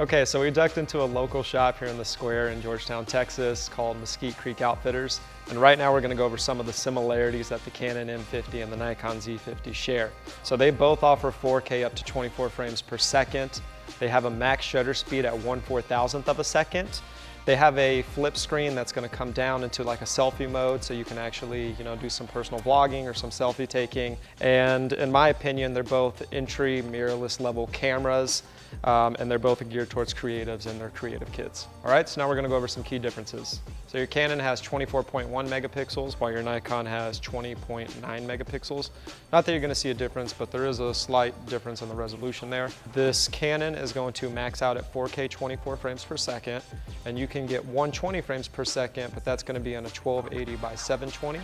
Okay, so we ducked into a local shop here in the square in Georgetown, Texas called Mesquite Creek Outfitters. And right now we're gonna go over some of the similarities that the Canon M50 and the Nikon Z50 share. So they both offer 4K up to 24 frames per second. They have a max shutter speed at 1/4000th of a second. They have a flip screen that's gonna come down into like a selfie mode, so you can actually, do some personal vlogging or some selfie taking. And in my opinion, they're both entry mirrorless level cameras, and they're both geared towards creatives and their creative kits. All right, so now we're gonna go over some key differences. So your Canon has 24.1 megapixels, while your Nikon has 20.9 megapixels. Not that you're gonna see a difference, but there is a slight difference in the resolution there. This Canon is going to max out at 4K 24 frames per second, and you can get 120 frames per second, but that's gonna be on a 1280 by 720.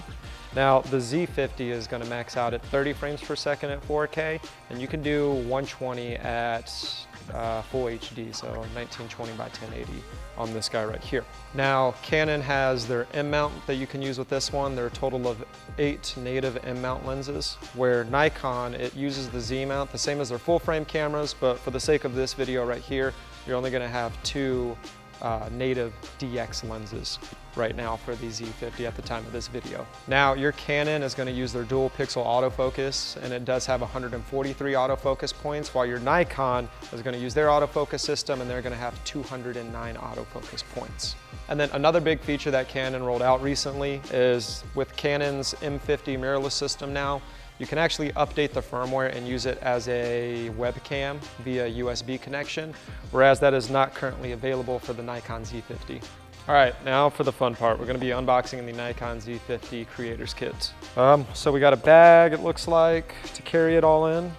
Now, the Z50 is gonna max out at 30 frames per second at 4K, and you can do 120 at full HD, so 1920 by 1080 on this guy right here. Now, Canon has their M mount that you can use with this one. There are a total of 8 native M mount lenses, where Nikon, it uses the Z mount, the same as their full frame cameras, but for the sake of this video right here, you're only gonna have 2 native DX lenses right now for the Z50 at the time of this video. Now, your Canon is going to use their dual pixel autofocus, and it does have 143 autofocus points, while your Nikon is going to use their autofocus system, and they're going to have 209 autofocus points. And then another big feature that Canon rolled out recently is with Canon's M50 mirrorless system now, you can actually update the firmware and use it as a webcam via USB connection, whereas that is not currently available for the Nikon Z50. All right, now for the fun part. We're gonna be unboxing the Nikon Z50 Creator's Kit. So we got a bag, it looks like, to carry it all in.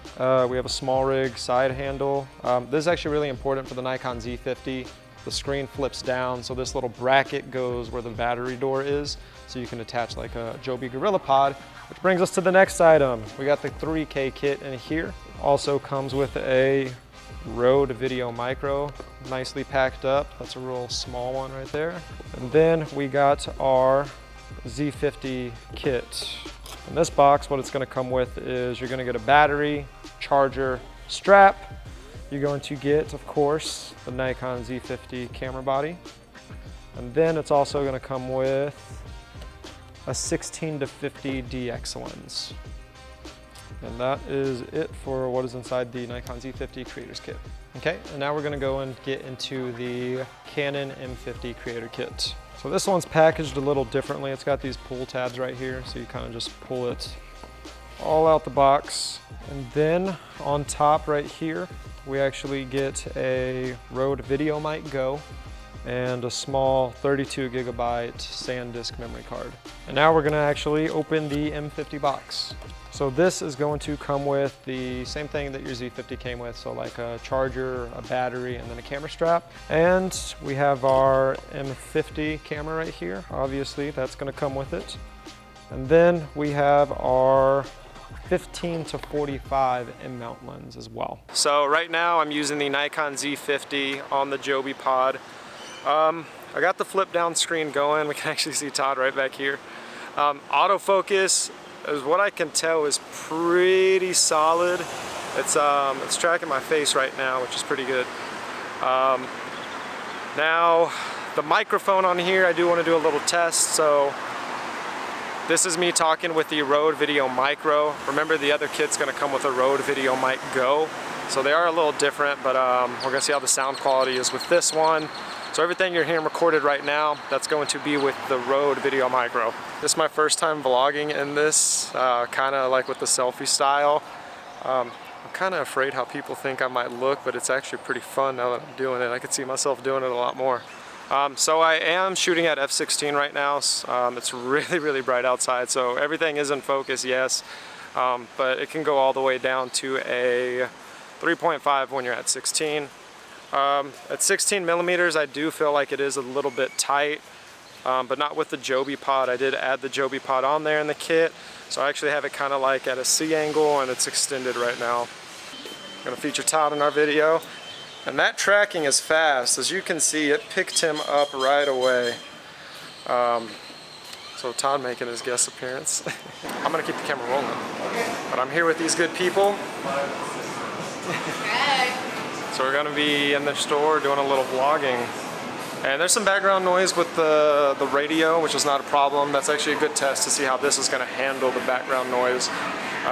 We have a small rig side handle. This is actually really important for the Nikon Z50. The screen flips down, so this little bracket goes where the battery door is, so you can attach like a Joby Gorilla Pod, which brings us to the next item. We got the 3K kit in here. Also comes with a Rode Video Micro, nicely packed up. That's a real small one right there. And then we got our Z50 kit. In this box, what it's gonna come with is you're gonna get a battery, charger, strap. You're going to get, of course, the Nikon Z50 camera body. And then it's also gonna come with a 16-50 DX lens. And that is it for what is inside the Nikon Z50 Creator's Kit. Okay, and now we're gonna go and get into the Canon M50 Creator Kit. So this one's packaged a little differently. It's got these pull tabs right here, so you kind of just pull it all out the box. And then on top right here, we actually get a Rode Video Mic Go and a small 32 gigabyte SanDisk memory card. And now we're gonna actually open the M50 box. So this is going to come with the same thing that your Z50 came with, so like a charger, a battery, and then a camera strap. And we have our M50 camera right here. Obviously, that's gonna come with it. And then we have our 15 to 45 M mount lens as well. So right now I'm using the Nikon Z50 on the Joby Pod. I got the flip down screen going. We can actually see Todd right back here. Autofocus, is what I can tell, is pretty solid. It's tracking my face right now, which is pretty good. Now, the microphone on here, I do want to do a little test. So this is me talking with the Rode Video Micro. Remember, the other kit's going to come with a Rode Video Mic Go. So they are a little different, but we're going to see how the sound quality is with this one. So everything you're hearing recorded right now, that's going to be with the Rode Video Micro. This is my first time vlogging in this, kind of like with the selfie style. I'm kind of afraid how people think I might look, but it's actually pretty fun now that I'm doing it. I could see myself doing it a lot more. So I am shooting at f/16 right now. It's really, really bright outside, so everything is in focus, yes. But it can go all the way down to a 3.5 when you're at 16. At 16 millimeters, I do feel like it is a little bit tight, but not with the Joby Pod. I did add the Joby Pod on there in the kit, so I actually have it kind of like at a C angle, and it's extended right now. I'm gonna feature Todd in our video, and that tracking is fast. As you can see, it picked him up right away. So Todd making his guest appearance. I'm gonna keep the camera rolling, but I'm here with these good people. So So we're gonna be in the store doing a little vlogging. And there's some background noise with the radio, which is not a problem. That's actually a good test to see how this is gonna handle the background noise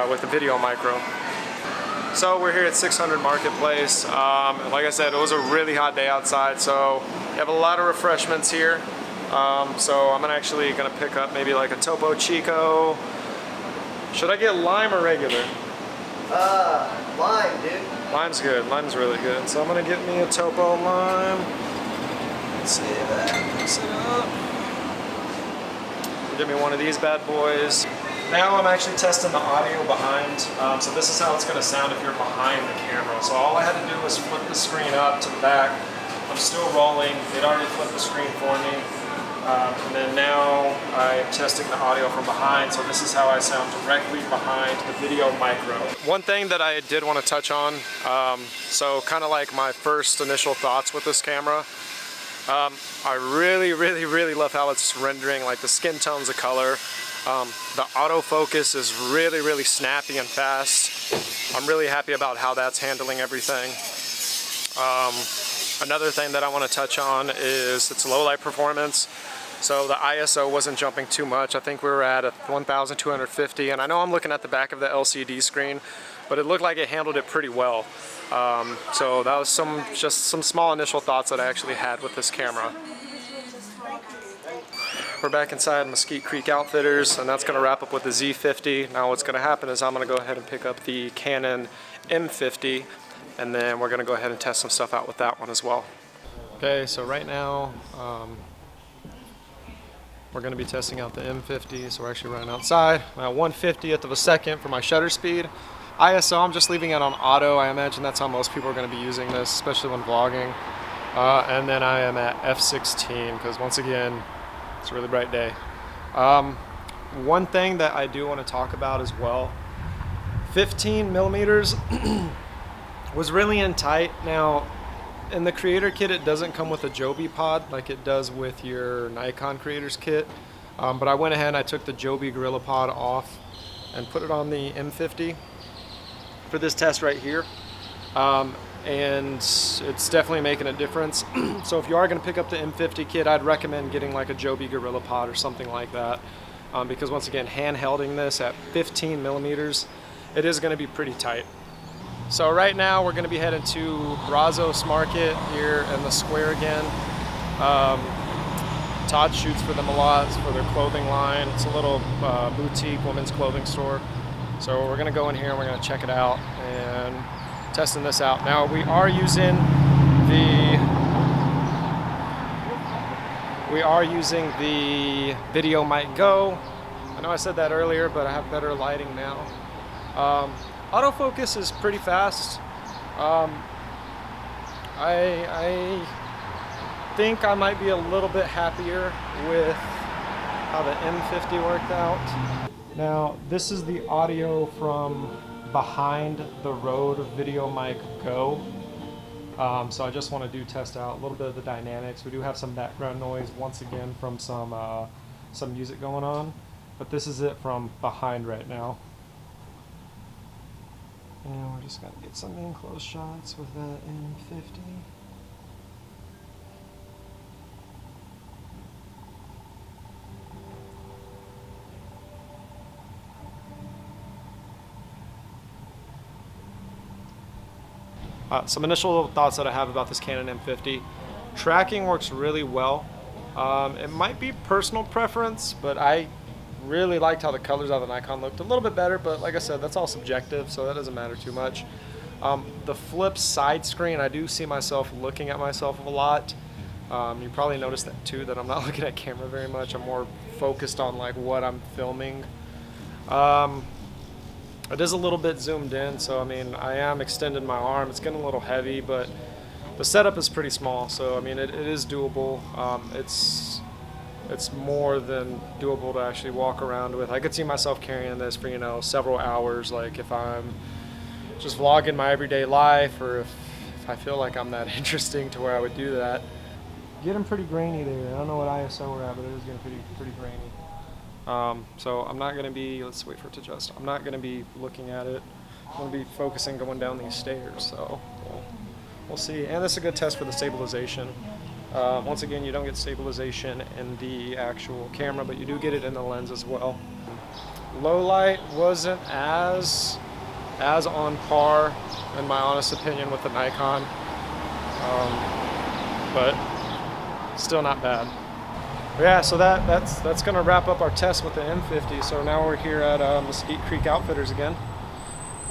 with the video micro. So we're here at 600 Marketplace. Like I said, it was a really hot day outside, so you have a lot of refreshments here. So I'm actually gonna pick up maybe like a Topo Chico. Should I get lime or regular? Lime, dude. Lime's good. Lime's really good. So I'm gonna get me a Topo lime. Let's see if that picks it up. Get me one of these bad boys. Now I'm actually testing the audio behind. So this is how it's gonna sound if you're behind the camera. So all I had to do was flip the screen up to the back. I'm still rolling. It already flipped the screen for me. And then now I'm testing the audio from behind, so this is how I sound directly behind the video micro. One thing that I did want to touch on, so kind of like my first initial thoughts with this camera, I really love how it's rendering like the skin tones of color. The autofocus is really snappy and fast. I'm really happy about how that's handling everything. Another thing that I want to touch on is its low light performance. So the ISO wasn't jumping too much. I think we were at a 1250, and I know I'm looking at the back of the LCD screen, but it looked like it handled it pretty well. So that was just some small initial thoughts that I actually had with this camera. We're back inside Mesquite Creek Outfitters, and that's gonna wrap up with the Z50. Now what's gonna happen is I'm gonna go ahead and pick up the Canon M50, and then we're gonna go ahead and test some stuff out with that one as well. Okay, so right now, we're gonna be testing out the M50, so we're actually running outside. 1/50th of a second for my shutter speed. ISO, I'm just leaving it on auto. I imagine that's how most people are gonna be using this, especially when vlogging. And then I am at f/16, because once again, it's a really bright day. One thing that I do wanna talk about as well, 15 millimeters was really in tight. Now, in the Creator Kit, it doesn't come with a Joby pod like it does with your Nikon Creators Kit. But I went ahead and I took the Joby Gorilla Pod off and put it on the M50 for this test right here. And it's definitely making a difference. So if you are gonna pick up the M50 kit, I'd recommend getting like a Joby Gorilla Pod or something like that. Because once again, hand-holding this at 15 millimeters, it is gonna be pretty tight. So right now we're going to be heading to Brazos Market here in the square again. Todd shoots for them a lot. It's for their clothing line. It's a little boutique women's clothing store. So we're going to go in here and we're going to check it out and testing this out. Now we are using the Video Mic Go. I know I said that earlier, but I have better lighting now. Autofocus is pretty fast. I think I might be a little bit happier with how the M50 worked out. Now, this is the audio from behind the Rode Video Mic Go. So I just want to test out a little bit of the dynamics. We do have some background noise once again from some music going on, but this is it from behind right now. And we're just going to get some in-close shots with the M50. Some initial thoughts that I have about this Canon M50. Tracking works really well. It might be personal preference, but I really liked how the colors out of the Nikon looked a little bit better, but like I said, that's all subjective, so that doesn't matter too much. The flip side screen, I do see myself looking at myself a lot. You probably noticed that too, that I'm not looking at camera very much. I'm more focused on like what I'm filming. It is a little bit zoomed in, so I mean, I am extending my arm. It's getting a little heavy, but the setup is pretty small, so I mean, it is doable. It's more than doable to actually walk around with. I could see myself carrying this for, you know, several hours, like if I'm just vlogging my everyday life, or if I feel like I'm that interesting to where I would do that. Getting pretty grainy there. I don't know what ISO we're at, but it is getting pretty grainy. So I'm not gonna be, let's wait for it to adjust. I'm not gonna be looking at it. I'm gonna be focusing going down these stairs, so we'll see. And this is a good test for the stabilization. Once again, you don't get stabilization in the actual camera, but you do get it in the lens as well. Low light wasn't as on par, in my honest opinion, with the Nikon, but still not bad. But yeah, so that's gonna wrap up our test with the M50. So now we're here at Mesquite Creek Outfitters again,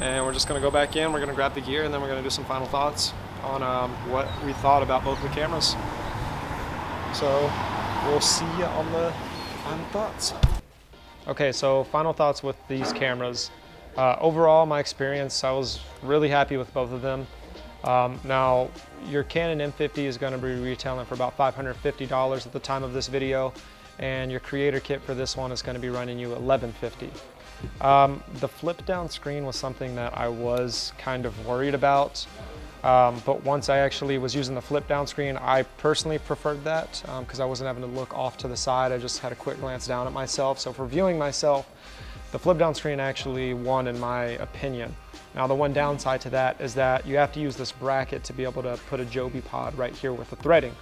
and we're just gonna go back in. We're gonna grab the gear, and then we're gonna do some final thoughts on what we thought about both the cameras. So we'll see you on the final thoughts. Okay, so final thoughts with these cameras. Overall, my experience, I was really happy with both of them. Now, your Canon M50 is going to be retailing for about $550 at the time of this video, and your Creator Kit for this one is going to be running you $1150. The flip down screen was something that I was kind of worried about, but once I actually was using the flip down screen, I personally preferred that because I wasn't having to look off to the side. I just had a quick glance down at myself. So for viewing myself, the flip down screen actually won in my opinion. Now the one downside to that is that you have to use this bracket to be able to put a Joby pod right here with the threading.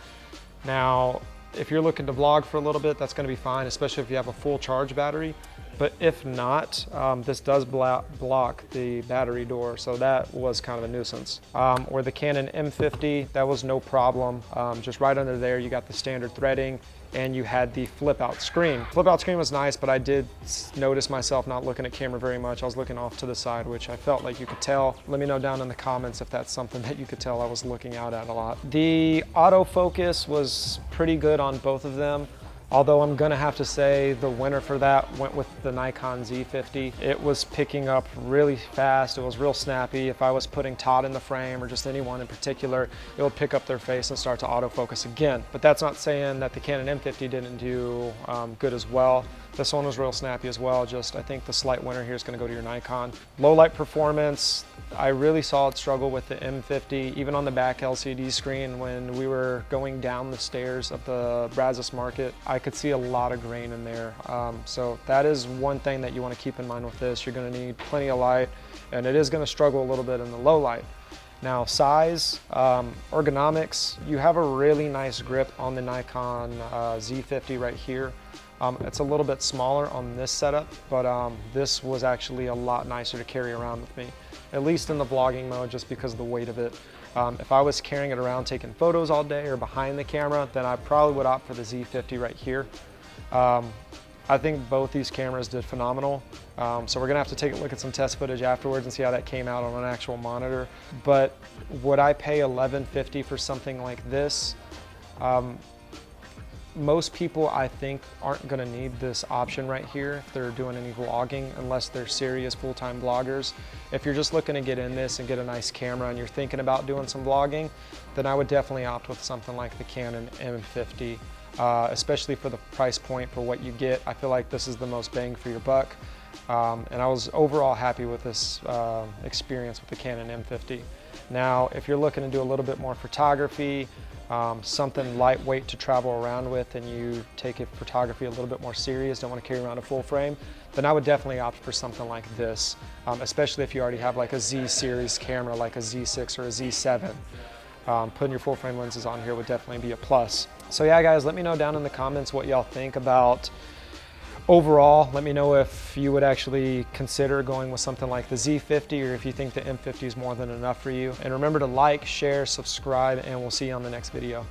Now, if you're looking to vlog for a little bit, that's gonna be fine, especially if you have a full charge battery. But if not, this does block the battery door, so that was kind of a nuisance. Or the Canon M50, that was no problem. Just right under there, you got the standard threading, and you had the flip out screen. Flip out screen was nice, but I did notice myself not looking at camera very much. I was looking off to the side, which I felt like you could tell. Let me know down in the comments if that's something that you could tell I was looking out at a lot. The autofocus was pretty good on both of them. Although I'm gonna have to say the winner for that went with the Nikon Z50. It was picking up really fast, it was real snappy. If I was putting Todd in the frame or just anyone in particular, it would pick up their face and start to autofocus again. But that's not saying that the Canon M50 didn't do good as well. This one was real snappy as well, just I think the slight winner here is gonna go to your Nikon. Low light performance, I really saw it struggle with the M50, even on the back LCD screen when we were going down the stairs of the Brazos Market. I could see a lot of grain in there. So that is one thing that you want to keep in mind with this. You're going to need plenty of light, and it is going to struggle a little bit in the low light. Now size, ergonomics, you have a really nice grip on the Nikon Z50 right here. It's a little bit smaller on this setup, but this was actually a lot nicer to carry around with me, at least in the vlogging mode, just because of the weight of it. If I was carrying it around taking photos all day or behind the camera, then I probably would opt for the Z50 right here. I think both these cameras did phenomenal. So we're gonna have to take a look at some test footage afterwards and see how that came out on an actual monitor. But would I pay $1150 for something like this? Most people, I think, aren't gonna need this option right here if they're doing any vlogging, unless they're serious full-time vloggers. If you're just looking to get in this and get a nice camera and you're thinking about doing some vlogging, then I would definitely opt with something like the Canon M50, especially for the price point for what you get. I feel like this is the most bang for your buck. And I was overall happy with this experience with the Canon M50. Now, if you're looking to do a little bit more photography, something lightweight to travel around with, and you take photography a little bit more serious, don't want to carry around a full frame, then I would definitely opt for something like this, especially if you already have like a Z series camera, like a Z6 or a Z7. Putting your full frame lenses on here would definitely be a plus. So yeah, guys, let me know down in the comments what y'all think about overall. Let me know if you would actually consider going with something like the Z50, or if you think the M50 is more than enough for you. And remember to like, share, subscribe, and we'll see you on the next video.